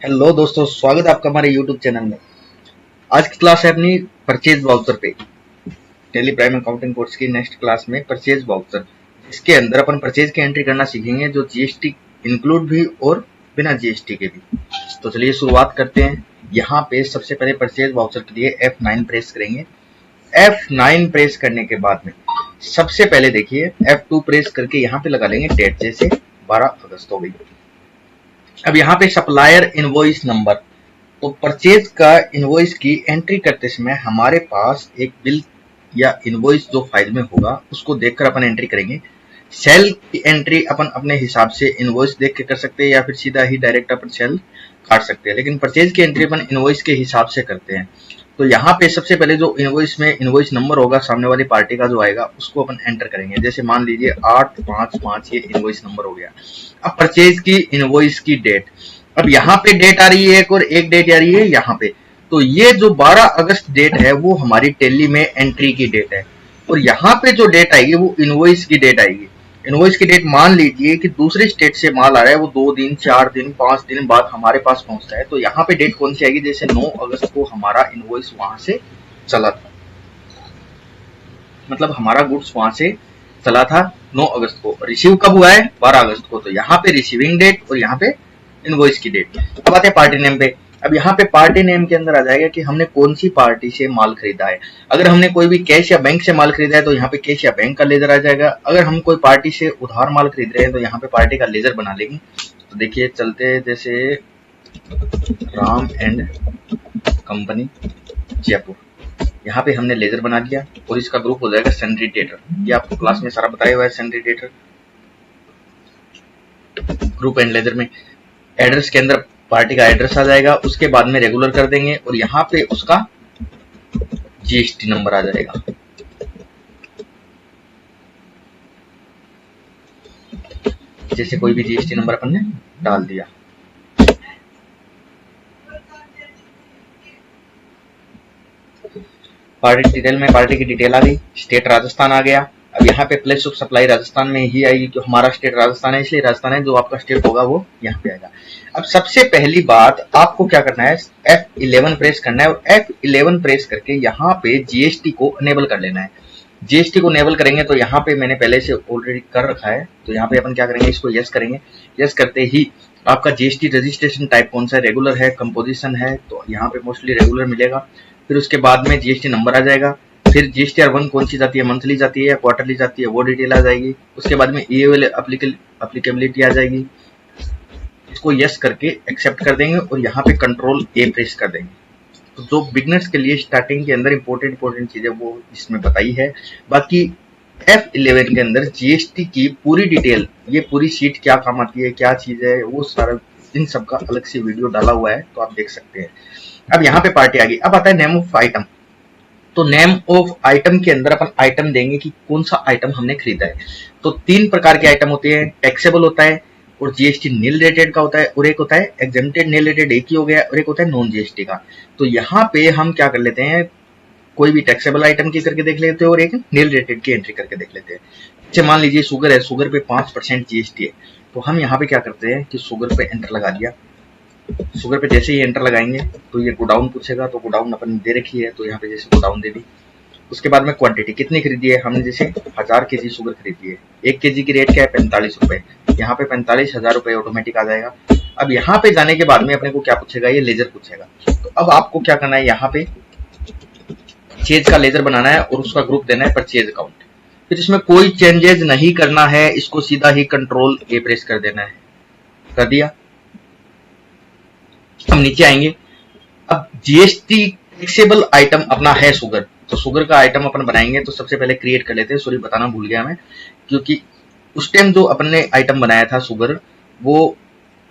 Hello दोस्तों, स्वागत है आपका हमारे यूट्यूब चैनल में। आज की क्लास है अपनी परचेज वाउचर पे। टेली प्राइम अकाउंटिंग कोर्स की नेक्स्ट क्लास में परचेज वाउचर, इसके अंदर अपन परचेज की एंट्री करना सीखेंगे, जो जीएसटी इंक्लूड भी और बिना जीएसटी के भी। तो चलिए शुरुआत करते हैं। यहाँ पे सबसे पहले परचेज वाउचर के लिए F9 प्रेस करेंगे। F9 प्रेस करने के बाद में सबसे पहले देखिए F2 प्रेस करके यहाँ पे लगा लेंगे डेट, जैसे 12 अगस्त हो गई। अब यहाँ पे सप्लायर इनवॉइस नंबर, तो परचेज का इनवॉइस की एंट्री करते समय हमारे पास एक बिल या इनवॉइस जो फाइल में होगा उसको देखकर अपन एंट्री करेंगे। सेल की एंट्री अपन अपने हिसाब से इनवॉइस देख के कर सकते हैं या फिर सीधा ही डायरेक्ट अपन सेल काट सकते हैं, लेकिन परचेज की एंट्री अपन इनवॉइस के हिसाब से करते हैं। तो यहाँ पे सबसे पहले जो इनवॉइस में इनवॉइस नंबर होगा सामने वाली पार्टी का जो आएगा उसको अपन एंटर करेंगे। जैसे मान लीजिए 855 ये इनवॉइस नंबर हो गया। अब परचेज की इनवॉइस की डेट, अब यहाँ पे डेट आ रही है एक और एक डेट आ रही है यहाँ पे। तो ये जो 12 अगस्त डेट है वो हमारी टेली में एंट्री की डेट है, और यहाँ पे जो डेट आएगी वो इनवॉइस की डेट आएगी। इनवॉइस की डेट मान लीजिए कि दूसरे स्टेट से माल आ रहा है, वो 2 दिन 4 दिन 5 दिन बाद हमारे पास पहुंचता है, तो यहाँ पे डेट कौन सी आएगी? जैसे 9 अगस्त को हमारा इनवॉइस वहां से चला था, मतलब हमारा गुड्स वहां से चला था 9 अगस्त को, रिसीव कब हुआ है? 12 अगस्त को। तो यहाँ पे रिसीविंग डेट और यहाँ पे इनवॉइस की डेट। अब आते हैं पार्टी नेम पे। अब यहाँ पे पार्टी नेम के अंदर आ जाएगा कि हमने कौन सी पार्टी से माल खरीदा है। अगर हमने कोई भी कैश या बैंक से माल खरीदा है तो यहाँ पे कैश या बैंक का लेजर आ जाएगा। अगर हम कोई पार्टी से उधार माल खरीद रहे हैं तो यहाँ पे पार्टी का लेजर बना लेंगे। तो देखिए चलते हैं, जैसे राम एंड कंपनी जयपुर, यहाँ पे हमने लेजर बना लिया और इसका ग्रुप हो जाएगा सन्ड्री डेटर। ये आपको क्लास में सारा बताया हुआ है, sundry debtor group and ledger में। एड्रेस के अंदर पार्टी का एड्रेस आ जाएगा, उसके बाद में रेगुलर कर देंगे और यहाँ पे उसका जीएसटी नंबर आ जाएगा। जैसे कोई भी जीएसटी नंबर अपन ने डाल दिया। पार्टी डिटेल में पार्टी की डिटेल आ गई, स्टेट राजस्थान आ गया। अब यहाँ पे प्लेस ऑफ सप्लाई राजस्थान में ही आएगी, क्योंकि हमारा स्टेट राजस्थान है इसलिए राजस्थान है, जो आपका स्टेट होगा वो यहाँ पे आएगा। अब सबसे पहली बात आपको क्या करना है, F11 प्रेस करना है और F11 प्रेस करके यहाँ पे जीएसटी को अनेबल कर लेना है। जीएसटी को अनेबल करेंगे तो यहाँ पे मैंने पहले से ऑलरेडी कर रखा है, तो यहाँ पे अपन क्या करेंगे, इसको यस करेंगे। यस करते ही आपका जीएसटी रजिस्ट्रेशन टाइप कौन सा है, रेगुलर है, कंपोजिशन है, तो यहाँ पे मोस्टली रेगुलर मिलेगा। फिर उसके बाद में जीएसटी नंबर आ जाएगा। फिर GSTR1 कौन सी जाती है, मंथली जाती है या क्वार्टरली जाती है, वो डिटेल आ जाएगी। उसके बाद में EOL एप्लीकेबिलिटी आ जाएगी। इसको यस करके एक्सेप्ट कर देंगे और यहाँ पे कंट्रोल A प्रेस कर देंगे। तो जो बिगनर्स के लिए स्टार्टिंग के अंदर इंपॉर्टेंट चीजें वो इसमें बताई है। बाकी F11 के अंदर जीएसटी की पूरी डिटेल, ये पूरी शीट क्या काम आती है, क्या चीज है, वो सारा इन सब का अलग से वीडियो डाला हुआ है, तो आप देख सकते हैं। अब यहाँ पे पार्टी आ गई। अब आता है नेम ऑफ आइटम। तो नेम ऑफ आइटम के अंदर अपन आइटम देंगे कि कौन सा आइटम हमने खरीदा है। तो 3 प्रकार के आइटम होते हैं, टैक्सेबल होता है और जीएसटी नील रेटेड का होता है, और एक होता है एग्जेम्प्टेड नील रेटेड, एक ही हो गया, और एक होता है नॉन जीएसटी का। तो यहाँ पे हम क्या कर लेते हैं, कोई भी टैक्सेबल आइटम की करके देख लेते हैं और एक नील रेटेड की एंट्री करके देख लेते हैं। जैसे मान लीजिए शुगर है, शुगर पे 5% जीएसटी है, तो हम यहाँ पे क्या करते हैं कि शुगर पे एंटर लगा दिया। शुगर पे जैसे ही एंटर लगाएंगे तो ये गोडाउन पूछेगा, तो गोडाउन अपन दे रखी है, तो यहाँ पे जैसे गोडाउन दे दी। उसके बाद में क्वांटिटी कितनी खरीदी है हमने, जैसे 1000 केजी शुगर खरीदी है, 1 केजी की रेट क्या है 45 रुपए, यहाँ पे 45,000 रुपए ऑटोमेटिक आ जाएगा। अब यहाँ पे जाने के बाद में अपने को क्या पूछेगा, ये लेजर पूछेगा। तो अब आपको क्या करना है, यहाँ पे परचेज का लेजर बनाना है और उसका ग्रुप देना है परचेज अकाउंट। फिर इसमें कोई चेंजेस नहीं करना है, इसको सीधा ही कंट्रोल A प्रेस कर देना है। कर दिया। हम नीचे आएंगे। अब जीएसटी टैक्सेबल आइटम अपना है शुगर, तो शुगर का आइटम अपन बनाएंगे। तो सबसे पहले क्रिएट कर लेते हैं, सॉरी बताना भूल गया मैं, क्योंकि उस टाइम जो अपन ने आइटम बनाया था शुगर, वो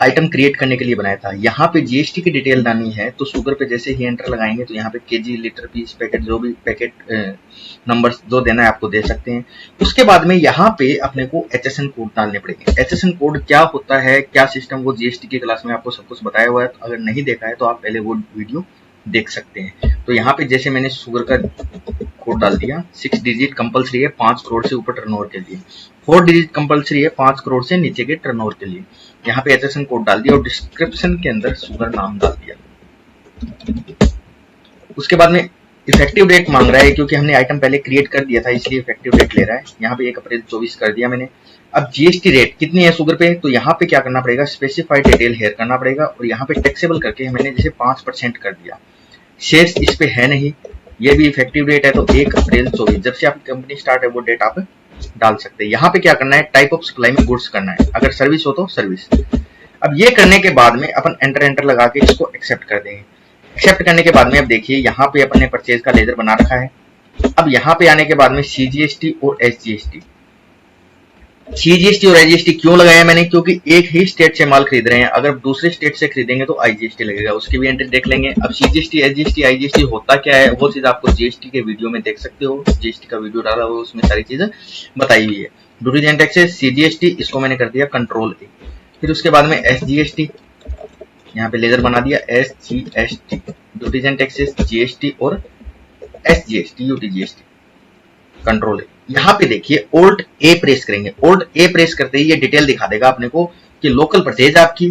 आइटम क्रिएट करने के लिए बनाया था। यहाँ पे जीएसटी की डिटेल डालनी है, तो शुगर पे जैसे ही एंटर लगाएंगे तो यहाँ पे केजी, लीटर, पीस, पैकेट, जो भी पैकेट नंबर्स जो देना है आपको दे सकते हैं। उसके बाद में यहाँ पे अपने को HSN कोड डालने पड़ेंगे। HSN कोड क्या होता है, क्या सिस्टम, वो जीएसटी की क्लास में आपको सब कुछ बताया हुआ है, तो अगर नहीं देखा है तो आप पहले वो वीडियो देख सकते हैं। तो यहाँ पे जैसे मैंने शुगर का कोड डाल दिया, 6 डिजिट कंपलसरी है 5 करोड़ से ऊपर टर्नओवर के लिए, 4 डिजिट कंपलसरी है 5 करोड़ से नीचे के टर्नओवर के लिए। यहाँ पे HSN कोड डाल दिया और डिस्क्रिप्शन के अंदर शुगर नाम डाल दिया। उसके बाद में इफेक्टिव डेट मांग रहा है, क्योंकि हमने आइटम पहले क्रिएट कर दिया था इसलिए इफेक्टिव डेट ले रहा है। यहाँ पे 1 अप्रैल 24 कर दिया मैंने। अब जीएसटी रेट कितनी है शुगर पे, तो यहाँ पे क्या करना पड़ेगा, स्पेसिफाइड डिटेल हेयर करना पड़ेगा और यहाँ पे टैक्सेबल करके मैंने जैसे 5% कर दिया। शेष इस पे है नहीं, ये भी इफेक्टिव डेट है तो 1 अप्रैल 24 जब से आपकी कंपनी स्टार्ट है वो डेट आप डाल सकते हैं। यहाँ पे क्या करना है, टाइप ऑफ सप्लाई में गुड्स करना है, अगर सर्विस हो तो सर्विस। अब ये करने के बाद में अपन एंटर लगा के इसको एक्सेप्ट कर देंगे। एक्सेप्ट करने के बाद में अब देखिए यहाँ पे अपन ने परचेज का लेजर बना रखा है। अब यहाँ पे आने के बाद में CGST और SGST, CGST और SGST क्यों लगाया मैंने, क्योंकि एक ही स्टेट से माल खरीद रहे हैं, अगर दूसरे स्टेट से खरीदेंगे तो IGST लगेगा, उसकी भी एंट्री देख लेंगे। अब CGST, SGST, IGST होता क्या है वो चीज आपको GST के वीडियो में देख सकते हो, GST का वीडियो डाला हुआ उसमें सारी चीजें बताई हुई है। ड्यूटीज एंड टैक्सेस, CGST इसको मैंने कर दिया कंट्रोल A। फिर उसके बाद में SGST, यहाँ पे लेजर बना दिया SGST, duties and taxes, GST और SGST, UTGST, कंट्रोल A। यहाँ पे देखिए Alt A प्रेस करेंगे, Alt A प्रेस करते ही ये डिटेल दिखा देगा अपने को कि लोकल परचेज आपकी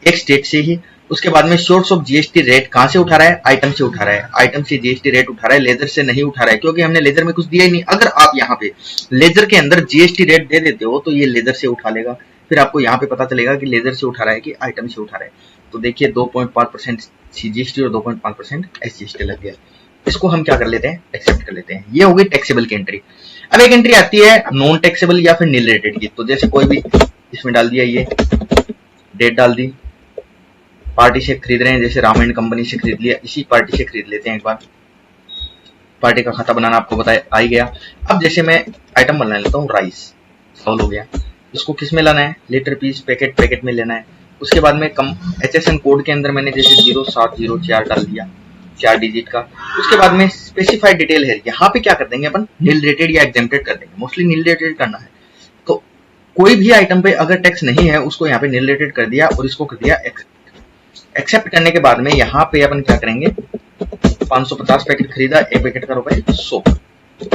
एक स्टेट से ही। उसके बाद में सोर्स ऑफ GST रेट कहां से उठा रहा है, आइटम से उठा रहा है, आइटम से GST रेट उठा रहा है, लेजर से नहीं उठा रहा है, क्योंकि हमने लेजर में कुछ दिया ही नहीं। अगर आप यहाँ पे लेजर के अंदर GST रेट दे देते हो तो ये लेजर से उठा लेगा, फिर आपको यहाँ पे पता चलेगा कि लेजर से उठा रहा है कि आइटम से उठा रहा है। तो देखिए 2.5% CGST और 2.5% SGST लग गया। इसको हम क्या कर लेते हैं, एक्सेप्ट कर लेते हैं। ये हो गई टैक्सेबल की एंट्री। अब एक एंट्री आती है नॉन टैक्सेबल या फिर नील रेटेड की, तो जैसे कोई भी इसमें डाल दिया, ये डेट डाल दी, पार्टी से खरीद रहे हैं, जैसे रामायण कंपनी से खरीद लिया, इसी पार्टी से खरीद लेते हैं। एक बार पार्टी का खाता बनाना आपको बताया आ ही गया। अब जैसे मैं आइटम बना लेता हूँ, राइस सॉल्व हो गया। इसको किस में लाना है, लीटर पीस पैकेट में लेना है। उसके बाद में HSN कोड के अंदर मैंने जैसे 0704 डाल दिया, 4 डिजिट का। उसके बाद में स्पेसिफाइड डिटेल है, यहाँ पे क्या कर देंगे अपन, नील रेटेड या एग्जेम्प्टेड कर देंगे। मोस्टली नील रेटेड करना है, तो कोई भी आइटम पे अगर टैक्स नहीं है उसको यहाँ पे नील रेटेड कर दिया और इसको कर दिया एक्सेप्ट। एक्सेप्ट करने के बाद में यहाँ पे अपन क्या करेंगे, 550 पैकेट खरीदा, एक पैकेट का रुपए 100।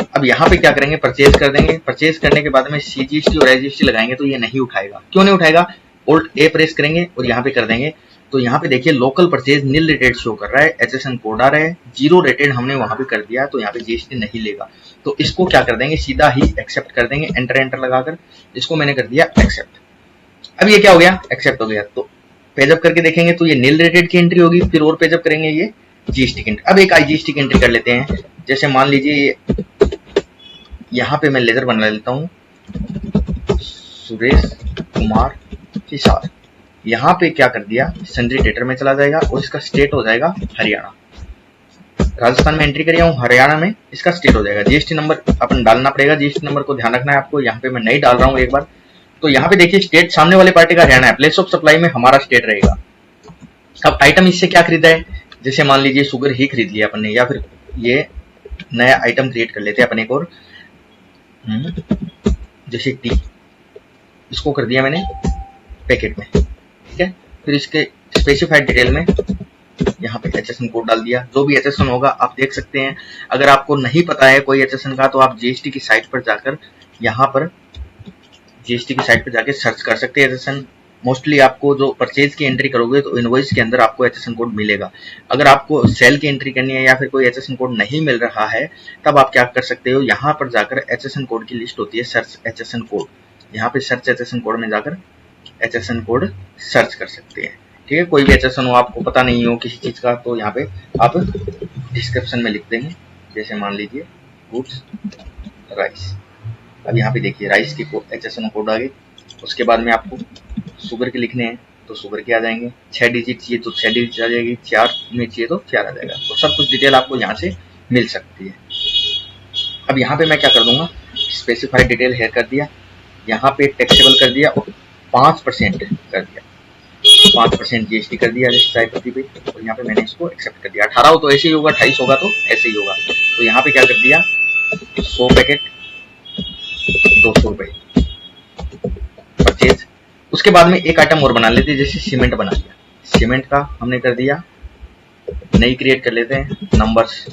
अब यहाँ पे क्या करेंगे, परचेज कर देंगे। परचेज करने के बाद में CGST और SGST लगाएंगे तो ये नहीं उठाएगा। क्यों नहीं उठाएगा, Alt A प्रेस करेंगे और यहाँ पे कर देंगे। तो यहाँ पे देखिए local purchase nil rated show कर रहा है, HSN कोड आ रहा है, 0 रेटेड हमने वहां पे कर दिया, तो यहाँ पे GST नहीं लेगा। तो इसको क्या कर देंगे, सीधा ही एक्सेप्ट कर देंगे, एंटर लगाकर। इसको मैंने कर दिया एक्सेप्ट। अब ये क्या हो गया, एक्सेप्ट हो गया। तो पेजअप करके देखेंगे तो ये नील रेटेड की एंट्री होगी, फिर और पेजअप करेंगे ये GST की एंट्री। अब एक IGST की एंट्री कर लेते हैं। जैसे मान लीजिए यहाँ पे मैं लेजर बना लेता हूँ, सुरेश कुमार हिसार। यहाँ पे क्या कर दिया, सन्ड्री डेटर में चला जाएगा और इसका स्टेट हो जाएगा हरियाणा। राजस्थान में एंट्री करिए हूँ, हरियाणा में इसका स्टेट हो जाएगा। GST नंबर अपन डालना पड़ेगा, GST नंबर को ध्यान रखना है आपको। यहाँ पे मैं नहीं डाल रहा हूँ एक बार। तो यहाँ पे देखिए स्टेट सामने वाले पार्टी का हरियाणा है, प्लेस ऑफ सप्लाई में हमारा स्टेट रहेगा। अब आइटम इससे क्या खरीदा है, जैसे मान लीजिए शुगर ही खरीद लिया अपन ने, या फिर ये नया आइटम क्रिएट कर लेते हैं अपन एक और, जैसे टी, इसको कर दिया मैंने पैकेट में, ठीक है। फिर इसके स्पेसिफाइड डिटेल में यहाँ पे HSN कोड डाल दिया। जो भी HSN होगा आप देख सकते हैं। अगर आपको नहीं पता है कोई HSN का तो आप GST की साइट पर जाकर, यहाँ पर GST की साइट पर जाकर सर्च कर सकते हैं HSN। मोस्टली आपको जो परचेज की एंट्री करोगे तो इनवॉइस के अंदर आपको HSN कोड मिलेगा। अगर आपको सेल की एंट्री करनी है या फिर कोई HSN कोड नहीं मिल रहा है, तब आप क्या कर सकते हो, यहाँ पर जाकर HSN कोड की लिस्ट होती है, सर्च HSN कोड। यहाँ पे सर्च HSN कोड में जाकर HSN कोड सर्च कर सकते हैं, ठीक है। कोई भी HSN हो, आपको पता नहीं हो किसी चीज का, तो यहाँ पे आप डिस्क्रिप्शन में लिख देंगे। जैसे मान लीजिए गुड्स राइस। अब यहाँ पे देखिए राइस की HSN कोड आ गए। उसके बाद में आपको शुगर के लिखने हैं तो शुगर के आ जाएंगे। 6 डिजिट चाहिए तो 6 डिजिट आ जाएगी, 4 में चाहिए तो 4 आ जाएगा। तो सब कुछ डिटेल आपको यहाँ से मिल सकती है। अब यहाँ पे मैं क्या कर दूंगा, स्पेसिफाइड डिटेल हेयर कर दिया, यहाँ पे टैक्सेबल कर दिया और 5% कर दिया, 5% GST कर दिया चाय पत्ती पे। और यहाँ पे मैंने इसको एक्सेप्ट कर दिया। 18 हो तो ऐसे ही होगा, 28 होगा तो ऐसे ही होगा। तो यहाँ पे क्या कर दिया, 100 पैकेट 200 रुपए परचेज। उसके बाद में एक आइटम और बना लेते हैं, जैसे सीमेंट बना लिया। सीमेंट का हमने कर दिया, नई क्रिएट कर लेते हैं नंबर्स।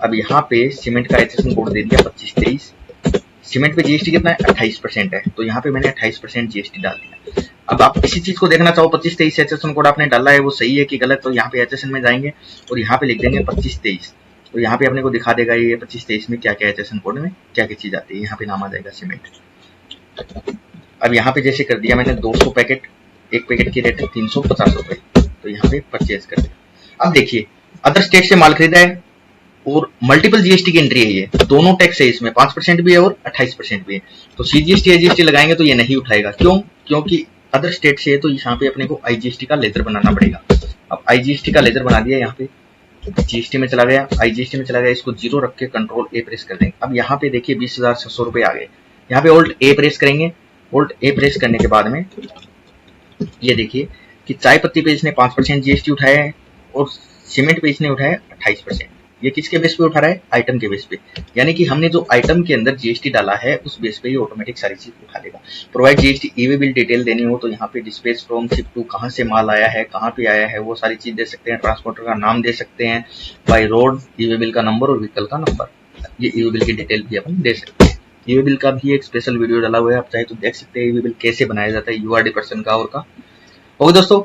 अब यहाँ पे सीमेंट का HSN कोड दे दिया 2523, सीमेंट पे जीएसटी कितना है 28% है, तो यहाँ पे मैंने 28% जीएसटी डाल दिया। अब आप किसी चीज को देखना चाहो 2523 HSN कोड आपने डाला है वो सही है कि गलत, तो यहाँ पे HSN में जाएंगे और यहाँ पे लिख देंगे 2523, तो यहाँ पे अपने को दिखा देगा ये 2523 में क्या क्या HSN कोड में क्या क्या चीज आती है। यहाँ पे नाम आ जाएगा सीमेंट। अब यहाँ पे जैसे कर दिया मैंने 200 पैकेट, एक पैकेट की रेट है 350 रुपए, तो यहाँ पे परचेज कर दिया। अब देखिए अदर स्टेट से माल खरीदा है और मल्टीपल जीएसटी की एंट्री है, ये दोनों टैक्स है, इसमें 5% भी है और 28% भी है, तो सीजीएसटी आईजीएसटी लगाएंगे तो ये नहीं उठाएगा। क्यों? क्योंकि अदर स्टेट से है, तो यहाँ पे अपने को आईजीएसटी का लेजर बनाना पड़ेगा। अब आईजीएसटी का लेजर बना दिया, यहाँ पे जीएसटी में चला गया, आईजीएसटी में चला गया, इसको 0 रख के कंट्रोल ए प्रेस कर देंगे। अब यहाँ पे देखिए 20,600 रुपए आ गए, यहाँ पे ऑल्ट ए प्रेस करेंगे। ऑल्ट ए प्रेस करने के बाद में ये देखिए कि चाय पत्ती पे इसने 5% जीएसटी उठाया है और सीमेंट पे इसने उठाया 28%। ये किसके बेस पे उठा रहा है? आइटम के बेस पे, यानी कि हमने जो आइटम के अंदर जीएसटी डाला है उस बेस पे ये ऑटोमेटिक सारी चीज उठा लेगा। Provide GST e-way bill detail देनी हो तो यहाँ पे डिस्पैच फ्रॉम शिप टू, कहाँ से माल आया है, कहाँ पे आया है, वो सारी चीज दे सकते हैं। ट्रांसपोर्टर का नाम दे सकते हैं, बाय रोड, ईवे बिल का नंबर और व्हीकल का नंबर, ये ईवे बिल की डिटेल भी अपन दे सकते हैं। ईवे बिल का भी एक स्पेशल वीडियो डाला हुआ है, आप चाहे तो देख सकते हैं ईवे बिल कैसे बनाया जाता है, यूआरडी पर्सन का और का। ओके दोस्तों,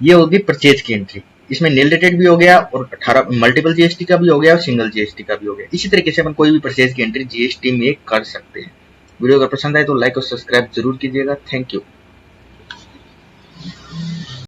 ये होगी परचेज की एंट्री, इसमें नील रेटेड भी हो गया और 18 मल्टीपल जीएसटी का भी हो गया और सिंगल जीएसटी का भी हो गया। इसी तरीके से अपन कोई भी परचेज की एंट्री जीएसटी में कर सकते हैं। वीडियो अगर पसंद आए तो लाइक और सब्सक्राइब जरूर कीजिएगा। Thank you.